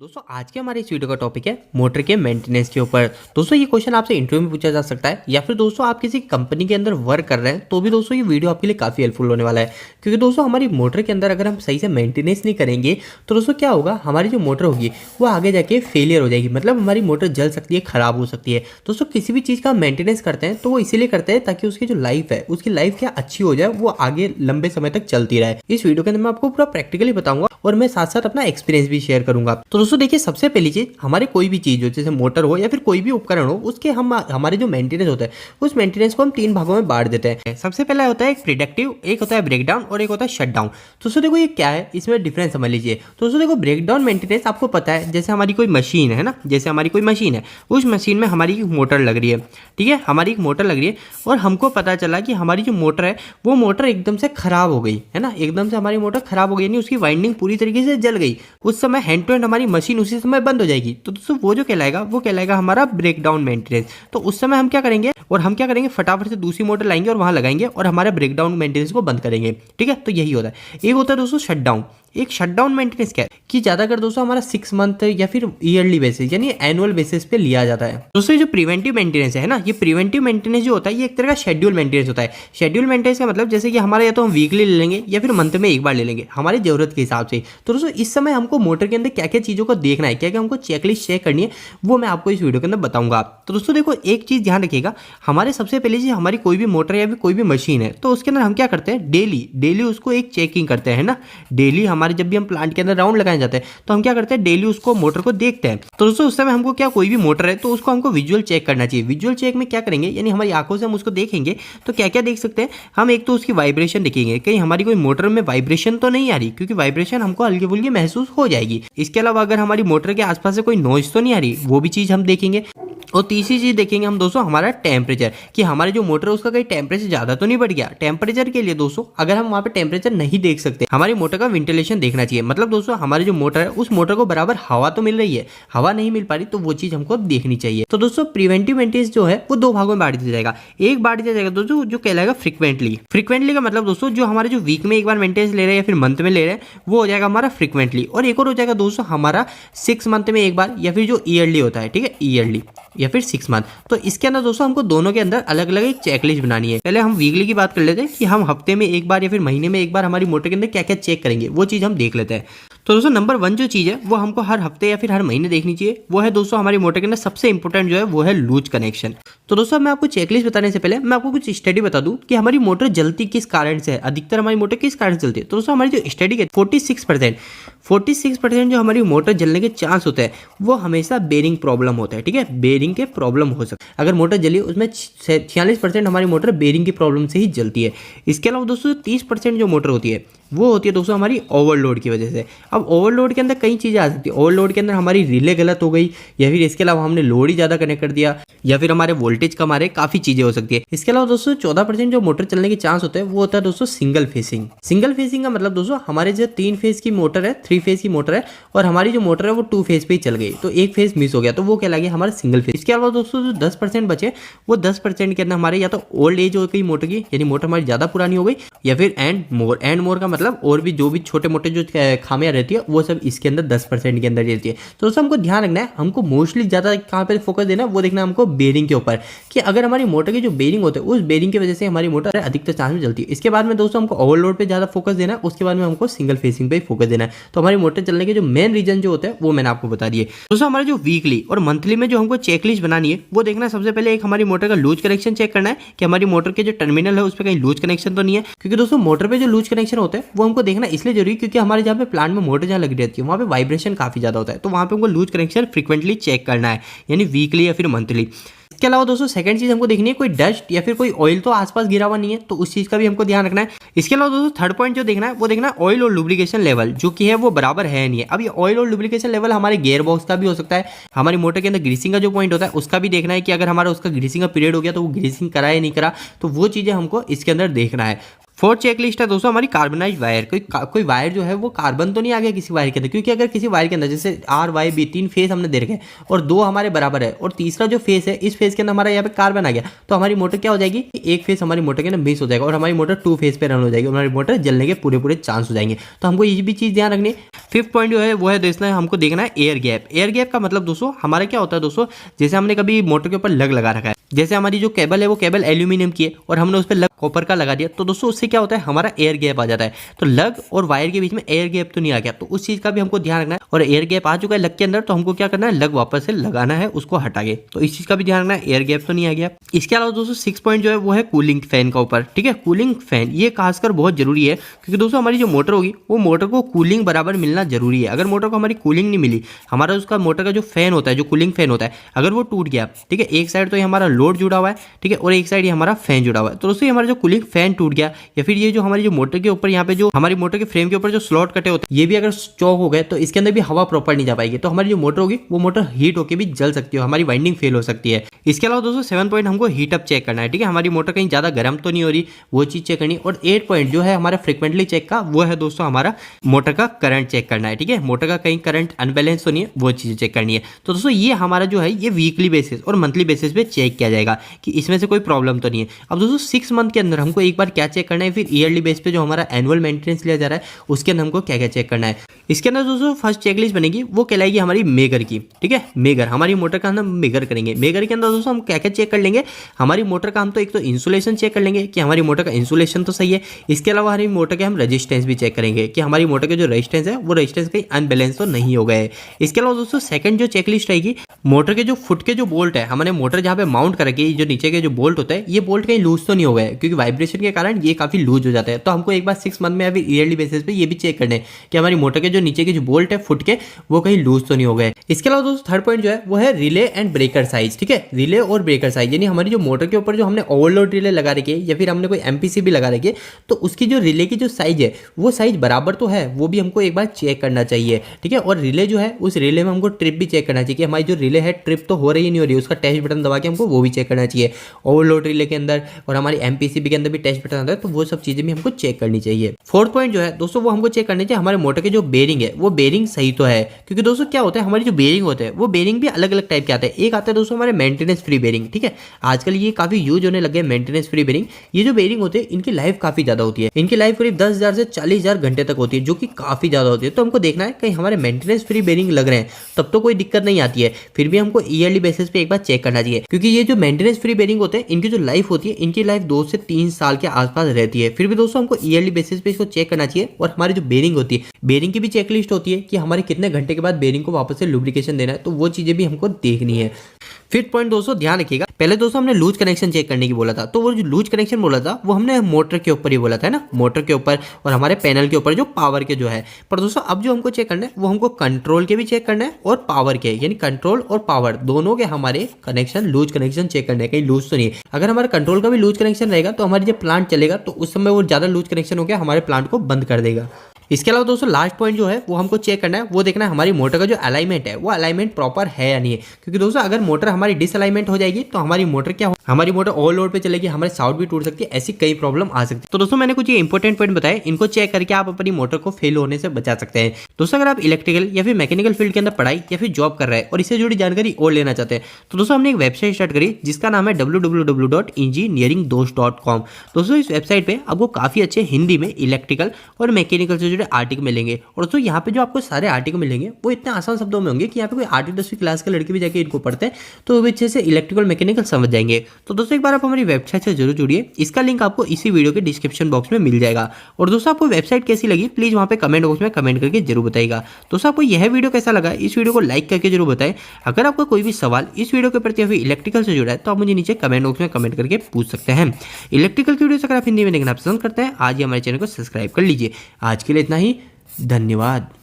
दोस्तों आज के हमारे इस वीडियो का टॉपिक है मोटर के मेंटेनेंस के ऊपर। दोस्तों ये क्वेश्चन आपसे इंटरव्यू में पूछा जा सकता है या फिर दोस्तों आप किसी कंपनी के अंदर वर्क कर रहे हैं तो भी दोस्तों ये वीडियो आपके लिए काफ़ी हेल्पफुल होने वाला है। क्योंकि दोस्तों हमारी मोटर के अंदर अगर हम सही से मेंटेनेंस नहीं करेंगे तो दोस्तों क्या होगा, हमारी जो मोटर होगी वो आगे जाके फेलियर हो जाएगी, मतलब हमारी मोटर जल सकती है, खराब हो सकती है। दोस्तों किसी भी चीज़ का मेंटेनेंस करते हैं तो वो इसीलिए करते हैं ताकि उसकी जो लाइफ है उसकी लाइफ क्या अच्छी हो जाए, वो आगे लंबे समय तक चलती रहे। इस वीडियो के अंदर मैं आपको पूरा प्रैक्टिकली बताऊंगा और मैं साथ साथ अपना एक्सपीरियंस भी शेयर करूंगा। तो दोस्तों देखिए, सबसे पहली चीज, हमारे कोई भी चीज हो जैसे मोटर हो या फिर कोई भी उपकरण हो, उसके हम हमारे जो मेंटेनेंस होता है उस मेंटेनेंस को हम तीन भागों में बांट देते हैं। सबसे पहला होता है एक प्रिडिक्टिव, एक होता है ब्रेकडाउन और एक होता है शटडाउन। तो दोस्तों देखो ये क्या है, इसमें डिफरेंस समझ लीजिए। तो दोस्तों देखो, ब्रेकडाउन मेंटेनेंस आपको पता है, जैसे हमारी कोई मशीन है ना, जैसे हमारी कोई मशीन है, उस मशीन में हमारी एक मोटर लग रही है, ठीक है, हमारी एक मोटर लग रही है और हमको पता चला कि हमारी जो मोटर है वो मोटर एकदम से खराब हो गई है ना, एकदम से हमारी मोटर खराब हो गई, यानी उसकी वाइंडिंग पूरी तरीके से जल गई। उस समय हैंड टू हैंड हमारी मशीन उसी समय बंद हो जाएगी। तो दोस्तों वो जो कहलाएगा वो कहलाएगा हमारा ब्रेकडाउन मेंटेनेंस। तो उस समय हम क्या करेंगे, और हम क्या करेंगे, फटाफट से दूसरी मोटर लाएंगे और वहां लगाएंगे और हमारे ब्रेकडाउन मेंटेनेंस को बंद करेंगे, ठीक है। तो यही होता है। एक होता है दोस्तों शटडाउन। एक शटडाउन मेंटेनेंस क्या है कि ज्यादातर दोस्तों हमारा 6 मंथ या फिर ईयरली बेसिस यानी एनुअल बेसिस पे लिया जाता है। दोस्तों जो प्रिवेंटिव मेंटेनेंस है ना, ये प्रिवेंटिव मेंटेनेंस जो होता है ये एक तरह का शेड्यूल मेंटेनेंस होता है। शेड्यूल मेंटेनेंस का मतलब जैसे कि हमारा या तो हम वीकली ले लेंगे या फिर मंथ में एक बार ले लेंगे हमारी जरूरत के हिसाब से। तो दोस्तों इस समय हमको मोटर के अंदर क्या क्या चीजों को देखना है, क्या क्या हमको चेकलिस्ट चेक करनी है, वो मैं आपको इस वीडियो के अंदर बताऊंगा। तो दोस्तों देखो, एक चीज ध्यान रखिएगा, हमारे सबसे पहले चीज, हमारी कोई भी मोटर या फिर कोई भी मशीन है तो उसके अंदर हम क्या करते हैं, डेली उसको एक चेकिंग करते हैं ना। डेली हमारे जब भी हम प्लांट के अंदर राउंड लगाए जाते हैं तो हम क्या करते हैं, डेली उसको मोटर को देखते हैं। तो दोस्तों उस समय हमको क्या, कोई भी मोटर है तो उसको हमको विजुअल चेक करना चाहिए। विजुअल चेक में क्या करेंगे, यानी हमारी आंखों से हम उसको देखेंगे तो क्या क्या देख सकते हैं हम, एक तो उसकी वाइब्रेशन देखेंगे, कहीं हमारी कोई मोटर में वाइब्रेशन तो नहीं आ रही, क्योंकि वाइब्रेशन हमको हल्की फुल्की महसूस हो जाएगी। इसके अलावा अगर हमारी मोटर के आसपास से कोई नॉइज तो नहीं आ रही, वो भी चीज हम देखेंगे। और तीसरी चीज देखेंगे हम दोस्तों हमारा टेम्परेचर, कि हमारे जो मोटर है उसका कहीं टेम्परेचर ज्यादा तो नहीं बढ़ गया। टेम्परेचर के लिए दोस्तों अगर हम वहां पे टेम्परेचर नहीं देख सकते, हमारी मोटर का वेंटिलेशन देखना चाहिए। मतलब दोस्तों हमारी जो मोटर है उस मोटर को बराबर हवा तो मिल रही है, हवा नहीं मिल पा रही, तो वो चीज हमको देखनी चाहिए। तो दोस्तों प्रिवेंटिव मेंटेनेंस जो है वो दो भागों में बांट दिया जाएगा। एक बांट दिया जाएगा दोस्तों जो कहलाएगा फ्रीक्वेंटली। फ्रीक्वेंटली का मतलब दोस्तों जो हमारे जो वीक में एक बार मेंटेनेंस ले रहे हैं या फिर मंथ में ले रहे हैं वो हो जाएगा हमारा फ्रीक्वेंटली। और एक और हो जाएगा दोस्तों हमारा 6 मंथ में एक बार, या फिर जो ईयरली होता है, ठीक है, ईयरली या फिर 6 मंथ। तो इसके अंदर दोस्तों हमको दोनों के अंदर अलग अलग एक चेकलिस्ट बनानी है। पहले हम वीकली की बात कर लेते हैं कि हम हफ्ते में एक बार या फिर महीने में एक बार हमारी मोटर के अंदर क्या क्या चेक करेंगे, वो चीज हम देख लेते हैं। तो दोस्तों नंबर 1 जो चीज है वो हमको हर हफ्ते या फिर हर महीने देखनी चाहिए, वो है दोस्तों हमारी मोटर के अंदर सबसे इंपॉर्टेंट जो है वो है लूज कनेक्शन। तो दोस्तों मैं आपको चेकलिस्ट बताने से पहले मैं आपको कुछ स्टडी बता दूं कि हमारी मोटर जलती किस कारण से है, अधिकतर हमारी मोटर किस कारण से चलती है। तो दोस्तों हमारी जो स्टडी है 46% जो हमारी मोटर जलने के चांस होते हैं वो हमेशा बेरिंग प्रॉब्लम होता है, ठीक है, बेरिंग के प्रॉब्लम हो सकता है। अगर मोटर जली उसमें 46% हमारी मोटर बेरिंग की प्रॉब्लम से ही जलती है। इसके अलावा दोस्तों 30% जो मोटर होती है वो होती है दोस्तों हमारी ओवरलोड की वजह से। अब ओवरलोड के अंदर कई चीज़ें आ सकती है। ओवरलोड के अंदर हमारी रिले गलत हो गई, या फिर इसके अलावा हमने लोड ही ज़्यादा कनेक्ट कर दिया, या फिर हमारे वोल्टेज कम आ रहे, काफ़ी चीज़ें हो सकती है। इसके अलावा दोस्तों 14% जो मोटर चलने के चांस होते हैं वो होता है दोस्तों सिंगल फेसिंग। सिंगल फेसिंग का मतलब दोस्तों हमारे जो 3 फेज की मोटर है, 3 फेज की मोटर है, और हमारी जो मोटर है वो 2 फेज पे ही चल गई, तो एक फेज मिस हो गया, तो वो क्या लगे हमारा सिंगल फेज। इसके अलावा दोस्तों जो 10% बचे वो 10% के अंदर हमारे या तो ओल्ड एज हो गई मोटर की, यानी मोटर हमारी ज़्यादा पुरानी हो गई, या फिर एंड मोर का मतलब और भी जो भी छोटे मोटे जो खामियां रहती है वो सब इसके अंदर 10% के अंदर रहती है। तो दोस्तों हमको ध्यान रखना है, हमको मोस्टली ज़्यादा कहाँ पे फोकस देना है, वो देखना है हमको बेरिंग के ऊपर, कि अगर हमारी मोटर की जो बेरिंग होते हैं उस बेरिंग की वजह से हमारी मोटर अधिकतर चांस में जलती है। इसके बाद में दोस्तों हमको ओवरलोड पे ज़्यादा फोकस देना है, उसके बाद में हमको सिंगल फेसिंग पे फोकस देना है। तो हमारी मोटर चलने के जो मेन रीजन जो होते हैं वो मैंने आपको बता दिए। दोस्तों हमारे जो वीकली और मंथली में जो हमको चेकलिस्ट बनानी है वो देखना है, सबसे पहले एक हमारी मोटर का लूज कनेक्शन चेक करना है कि हमारी मोटर के जो टर्मिनल है उस पर कहीं लूज कनेक्शन तो नहीं है। क्योंकि दोस्तों मोटर पे जो लूज कनेक्शन होते हैं वो हमको देखना इसलिए जरूरी, क्योंकि हमारे जहाँ पे प्लांट में मोटर जहाँ लगी रहती है वहाँ पे वाइब्रेशन काफी ज्यादा होता है, तो वहाँ पे हमको लूज कनेक्शन फ्रीक्वेंटली चेक करना है, यानी वीकली या फिर मंथली। इसके अलावा दोस्तों सेकंड चीज हमको देखनी है, कोई डस्ट या फिर कोई ऑयल तो आसपास गिरा हुआ नहीं है, तो उस चीज का भी हमको ध्यान रखना है। इसके अलावा दोस्तों थर्ड पॉइंट जो देखना है वो देखना है ऑयल और लुब्रिकेशन लेवल जो कि है वो बराबर है नहीं है। अब ये ऑयल और लुब्रिकेशन लेवल हमारे गियर बॉक्स का भी हो सकता है, हमारी मोटर के अंदर ग्रीसिंग का जो पॉइंट होता है उसका भी देखना है कि अगर हमारा उसका ग्रीसिंग का पीरियड हो गया तो वो ग्रीसिंग करा या नहीं करा, तो वो चीजें हमको इसके अंदर देखना है। फोर्थ चेकलिस्ट है दोस्तों हमारी कार्बनाइज वायर। कोई वायर जो है वो कार्बन तो नहीं आ गया किसी वायर के अंदर, क्योंकि अगर किसी वायर के अंदर जैसे आर वाई बी 3 फेस हमने दे रखे और 2 हमारे बराबर है और तीसरा जो फेस है इस फेस के अंदर हमारा यहाँ पे कार्बन आ गया, तो हमारी मोटर क्या हो जाएगी, एक फेस हमारी मोटर के अंदर मिस हो जाएगा और हमारी मोटर 2 फेस पे रन हो जाएगी और हमारी मोटर जलने के पूरे चांस हो जाएंगे। तो हमको ये भी चीज़ ध्यान रखनी है। फिफ्थ पॉइंट जो है वो है दोस्तों हमको देखना है एयर गैप। एयर गैप का मतलब दोस्तों हमारा क्या होता है दोस्तों, जैसे हमने कभी मोटर के ऊपर लग लगा रखा है, जैसे हमारी जो केबल है वो केबल एल्यूमिनियम की है और हमने उस पर लग कॉपर का लगा दिया, तो दोस्तों उससे क्या होता है हमारा एयर गैप आ जाता है। तो लग और वायर के बीच में एयर गैप तो नहीं आ गया, तो उस चीज का भी हमको ध्यान रखना है। और एयर गैप आ चुका है लग के अंदर, तो हमको क्या करना है, लग वापस से लगाना है उसको हटा के, तो इस चीज का भी ध्यान रखना है, एयर गैप तो नहीं आ गया। इसके अलावा दोस्तों 6 पॉइंट जो है वो है कूलिंग फैन का ऊपर। ठीक है, कूलिंग फैन ये खासकर बहुत जरूरी है, क्योंकि दोस्तों हमारी जो मोटर होगी वो मोटर को कूलिंग बराबर मिलना जरूरी है। अगर मोटर को हमारी कूलिंग नहीं मिली, हमारा उसका मोटर का जो फैन होता है, जो कूलिंग फैन होता है, अगर वो टूट गया, ठीक है, एक साइड तो ये हमारा लोड जुड़ा हुआ है, ठीक है, और एक साइड ये हमारा फैन जुड़ा हुआ है, तो दोस्तों हमारा जो कूलिंग फैन टूट गया या फिर ये जो हमारी जो मोटर के ऊपर यहाँ पे जो हमारी मोटर के फ्रेम के ऊपर जो स्लॉट कटे होते हैं ये भी अगर चौक हो गए तो इसके अंदर भी हवा प्रॉपर नहीं जा पाएगी, तो हमारी जो मोटर होगी वो मोटर हीट होकर भी जल सकती है, हमारी वाइंडिंग फेल हो सकती है। इसके अलावा दोस्तों 7 पॉइंट हमको हीट अप चेक करना है। ठीक है, हमारी मोटर कहीं ज्यादा गर्म तो नहीं हो रही, वो चीज चेक करनी है। और 8 पॉइंट जो है हमारा फ्रिक्वेंटली चेक का, वो है दोस्तों हमारा मोटर का करंट चेक करना है। ठीक है, मोटर का कहीं करंट अनबैलेंस तो नहीं है, वो चीज चेक करनी है। तो दोस्तों ये हमारा जो है ये वीकली बेसिस और मंथली बेसिस पे चेक किया जाएगा कि इसमें से कोई प्रॉब्लम तो नहीं है। अब दोस्तों 6 मंथ के अंदर हमको एक बार क्या चेक करना है, फिर ईयरली बेस पे जो हमारा एनुअल मेंटेनेंस लिया जा रहा है उसके अंदर हमको क्या क्या चेक करना है। इसके अंदर दोस्तों फर्स्ट चेकलिस्ट बनेगी, वो कहलाएगी हमारी मेगर की। ठीक है, मेगर हमारी मोटर का हम मेगर करेंगे। मेगर के अंदर दोस्तों हम क्या क्या चेक कर लेंगे, हमारी मोटर का हम तो एक तो इंसुलेशन चेक कर लेंगे कि हमारी मोटर का इंसुलेशन तो सही है। इसके अलावा हमारी मोटर के हम रेजिस्टेंस भी चेक करेंगे कि हमारी मोटर के जो रेजिस्टेंस है वो रेजिस्टेंस कहीं अनबैलेंस तो नहीं हो गए। इसके अलावा दोस्तों सेकंड जो चेकलिस्ट रहेगी, मोटर के जो फुट के जो बोल्ट है, हमने मोटर जहाँ पे माउंट करके जो नीचे के जो बोल्ट होता है ये बोल्ट कहीं लूज तो नहीं हो गए, क्योंकि वाइब्रेशन के कारण ये काफी लूज हो जाता है। तो हमको एक बार 6 मंथ में या फिर ईयरली बेसिस पे ये भी चेक करने कि हमारी मोटर के जो नीचे के जो बोल्ट है फुट के वो कहीं लूज तो नहीं हो गए। इसके अलावा दोस्तों थर्ड पॉइंट जो है वो है रिले एंड ब्रेकर साइज। ठीक है, रिले और ब्रेकर साइज, यानी हमारी जो मोटर के ऊपर जो हमने ओवरलोड रिले लगा रखी है या फिर हमने कोई एमपीसी भी लगा रखी है, तो उसकी जो रिले की जो साइज है वो साइज बराबर तो है, वो भी हमको एक बार चेक करना चाहिए। ठीक है, और रिले जो है उस रिले में हमको ट्रिप भी चेक करना चाहिए कि हमारी जो रिले है ट्रिप तो हो रही नहीं हो रही, उसका टेस्ट बटन दबा के हमको वो भी चेक करना चाहिए। ओवरलोड रिले के अंदर और हमारी एमपीसीबी के अंदर भी टेस्ट बटन आता है, तो वो सब चीजें भी हमको चेक करनी चाहिए। फोर्थ पॉइंट जो है दोस्तों वो हमको चेक करनी चाहिए हमारे मोटर के जो बेरिंग है वो बेरिंग सही तो है, क्योंकि दोस्तों क्या होता है हमारी जो बेरिंग होते हैं वो बेरिंग भी अलग अलग टाइप के आते हैं। एक आता है दोस्तों हमारे मेंटेनेंस फ्री बेरिंग। ठीक है, आजकल ये काफी यूज होने लगे मेंटेनेंस फ्री बेरिंग। ये जो बेरिंग होते हैं इनकी लाइफ काफी ज्यादा होती है, इनकी लाइफ करीब 10,000 से 40,000 घंटे तक होती है, जो कि काफी ज्यादा होती है। तो हमको देखना है कहीं हमारे मेंटेनेंस फ्री बेरिंग लग रहे हैं तब तो कोई दिक्कत नहीं आती है, फिर भी हमको ईयरली बेसिस पे एक बार चेक करना चाहिए, क्योंकि ये जो मेंटेनेंस फ्री बेरिंग होते हैं इनकी जो लाइफ होती है इनकी लाइफ 2 से 3 साल के आसपास रहती है। फिर भी दोस्तों हमको ईयरली बेसिस पे इसको चेक करना चाहिए। और हमारी जो बेरिंग होती है, बेरिंग की भी चेकलिस्ट होती है कि हमारे कितने घंटे के बाद बेरिंग को वापस से लुब्रिकेशन देना है, तो वो चीजें भी हमको देखनी है। फिफ्थ पॉइंट दोस्तों ध्यान रखिएगा, पहले दोस्तों हमने लूज कनेक्शन चेक करने की बोला था, तो वो जो लूज कनेक्शन बोला था वो हमने मोटर के ऊपर ही बोला था ना, मोटर के ऊपर और हमारे पैनल के ऊपर जो पावर के जो है। पर दोस्तों अब जो हमको चेक करना है वो हमको कंट्रोल के भी चेक करना है और पावर के, यानी कंट्रोल और पावर दोनों के हमारे कनेक्शन लूज कनेक्शन चेक करने कहीं लूज तो नहीं है। अगर हमारा कंट्रोल का भी लूज कनेक्शन रहेगा तो हमारी जब प्लांट चलेगा तो उस समय वो ज्यादा लूज कनेक्शन हो गया हमारे प्लांट को बंद कर देगा। इसके अलावा दोस्तों लास्ट पॉइंट जो है वो हमको चेक करना है, वो देखना है हमारी मोटर का जो अलाइनमेंट है वो अलाइनमेंट प्रॉपर है या नहीं है, क्योंकि दोस्तों अगर मोटर हमारी डिसअलाइनमेंट हो जाएगी तो हमारी मोटर क्या हो, हमारी मोटर ओवरलोड पे चलेगी, हमारे साउंड भी टूट सकती है, ऐसी कई प्रॉब्लम आ सकती है। तो दोस्तों मैंने कुछ ये इंपॉर्टेंट पॉइंट बताए, इनको चेक करके आप अपनी मोटर को फेल होने से बचा सकते हैं। दोस्तों अगर आप इलेक्ट्रिकल या फिर मैकेनिकल फील्ड के अंदर पढ़ाई या फिर जॉब कर रहे हैं और इससे जुड़ी जानकारी और लेना चाहते हैं, तो दोस्तों हमने एक वेबसाइट स्टार्ट करी जिसका नाम है www.engineeringdost.com। दोस्तों इस वेबसाइट पे आपको काफी अच्छे हिंदी में इलेक्ट्रिकल और मैकेनिकल से जुड़े आर्टिकल मिलेंगे। और दोस्तों यहाँ पे जो आपको सारे आर्टिकल मिलेंगे वो इतने आसान शब्दों में होंगे कि यहाँ पे कोई 8वीं 10वीं क्लास के लड़के भी जाके इनको पढ़ते हैं तो वो भी अच्छे से इलेक्ट्रिकल मैकेनिकल समझ जाएंगे। तो दोस्तों एक बार आप हमारी वेबसाइट से जरूर जुड़िए, इसका लिंक आपको इसी वीडियो के डिस्क्रिप्शन बॉक्स में मिल जाएगा। और दोस्तों आपको वेबसाइट कैसी लगी प्लीज वहाँ पे कमेंट बॉक्स में कमेंट करके जरूर बताइएगा। दोस्तों आपको यह वीडियो कैसा लगा, इस वीडियो को लाइक करके जरूर बताएं। अगर आपका कोई भी सवाल इस वीडियो के प्रति या फिर इलेक्ट्रिकल से जुड़ा है तो आप मुझे नीचे कमेंट बॉक्स में कमेंट करके पूछ सकते हैं। इलेक्ट्रिकल की वीडियो अगर आप हिंदी में देखना पसंद करते हैं आज ही हमारे चैनल को सब्सक्राइब कर लीजिए। आज के लिए इतना ही, धन्यवाद।